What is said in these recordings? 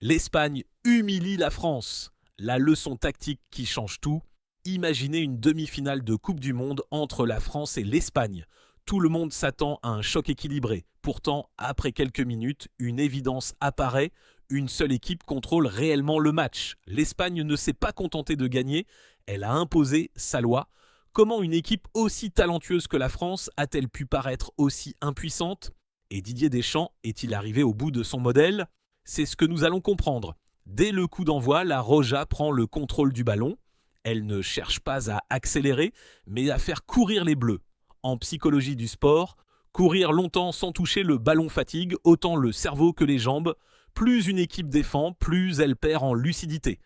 L'Espagne humilie la France. La leçon tactique qui change tout. Imaginez une demi-finale de Coupe du Monde entre la France et l'Espagne. Tout le monde s'attend à un choc équilibré. Pourtant, après quelques minutes, une évidence apparaît. Une seule équipe contrôle réellement le match. L'Espagne ne s'est pas contentée de gagner. Elle a imposé sa loi. Comment une équipe aussi talentueuse que la France a-t-elle pu paraître aussi impuissante? Et Didier Deschamps est-il arrivé au bout de son modèle? C'est ce que nous allons comprendre. Dès le coup d'envoi, la Roja prend le contrôle du ballon. Elle ne cherche pas à accélérer, mais à faire courir les Bleus. En psychologie du sport, courir longtemps sans toucher le ballon fatigue autant le cerveau que les jambes. Plus une équipe défend, plus elle perd en lucidité.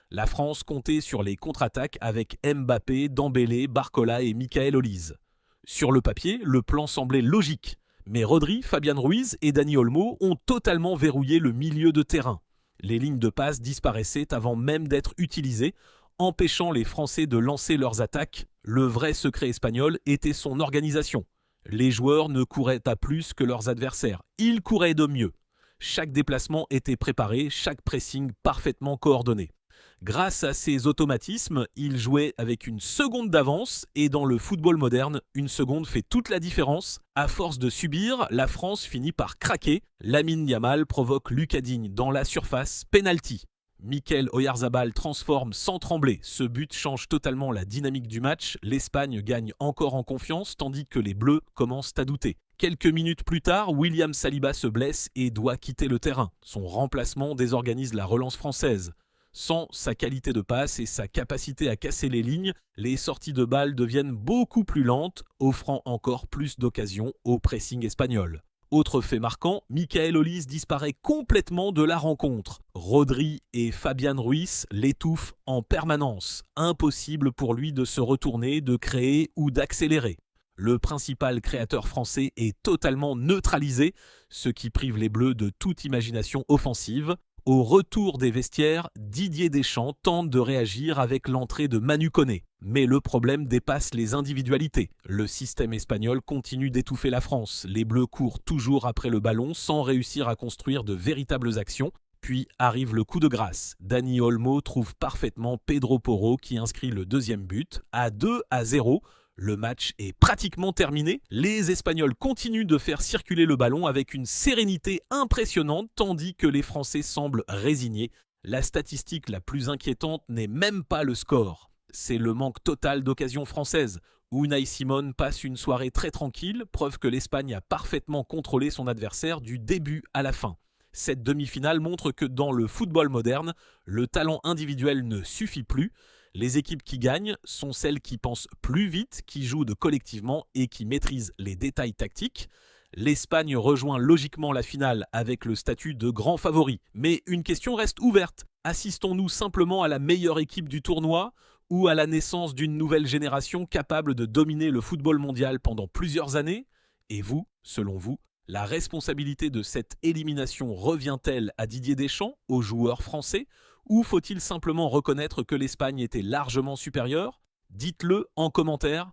La France comptait sur les contre-attaques avec Mbappé, Dembélé, Barcola et Michael Olise. Sur le papier, le plan semblait logique. Mais Rodri, Fabian Ruiz et Dani Olmo ont totalement verrouillé le milieu de terrain. Les lignes de passe disparaissaient avant même d'être utilisées, empêchant les Français de lancer leurs attaques. Le vrai secret espagnol était son organisation. Les joueurs ne couraient pas plus que leurs adversaires, ils couraient de mieux. Chaque déplacement était préparé, chaque pressing parfaitement coordonné. Grâce à ces automatismes, il jouait avec une seconde d'avance et dans le football moderne, une seconde fait toute la différence. À force de subir, la France finit par craquer. Lamine Yamal provoque Lucas Digne dans la surface, penalty. Mikel Oyarzabal transforme sans trembler. Ce but change totalement la dynamique du match. L'Espagne gagne encore en confiance tandis que les Bleus commencent à douter. Quelques minutes plus tard, William Saliba se blesse et doit quitter le terrain. Son remplacement désorganise la relance française. Sans sa qualité de passe et sa capacité à casser les lignes, les sorties de balles deviennent beaucoup plus lentes, offrant encore plus d'occasions au pressing espagnol. Autre fait marquant, Michael Olise disparaît complètement de la rencontre. Rodri et Fabian Ruiz l'étouffent en permanence. Impossible pour lui de se retourner, de créer ou d'accélérer. Le principal créateur français est totalement neutralisé, ce qui prive les Bleus de toute imagination offensive. Au retour des vestiaires, Didier Deschamps tente de réagir avec l'entrée de Manu Koné. Mais le problème dépasse les individualités. Le système espagnol continue d'étouffer la France. Les Bleus courent toujours après le ballon sans réussir à construire de véritables actions. Puis arrive le coup de grâce. Dani Olmo trouve parfaitement Pedro Porro qui inscrit le deuxième but à 2-0. Le match est pratiquement terminé. Les Espagnols continuent de faire circuler le ballon avec une sérénité impressionnante tandis que les Français semblent résignés. La statistique la plus inquiétante n'est même pas le score. C'est le manque total d'occasions françaises. Unai Simon passe une soirée très tranquille, preuve que l'Espagne a parfaitement contrôlé son adversaire du début à la fin. Cette demi-finale montre que dans le football moderne, le talent individuel ne suffit plus. Les équipes qui gagnent sont celles qui pensent plus vite, qui jouent collectivement et qui maîtrisent les détails tactiques. L'Espagne rejoint logiquement la finale avec le statut de grand favori. Mais une question reste ouverte. Assistons-nous simplement à la meilleure équipe du tournoi ou à la naissance d'une nouvelle génération capable de dominer le football mondial pendant plusieurs années? Et vous, selon vous, la responsabilité de cette élimination revient-elle à Didier Deschamps, aux joueurs français, ou faut-il simplement reconnaître que l'Espagne était largement supérieure? Dites-le en commentaire.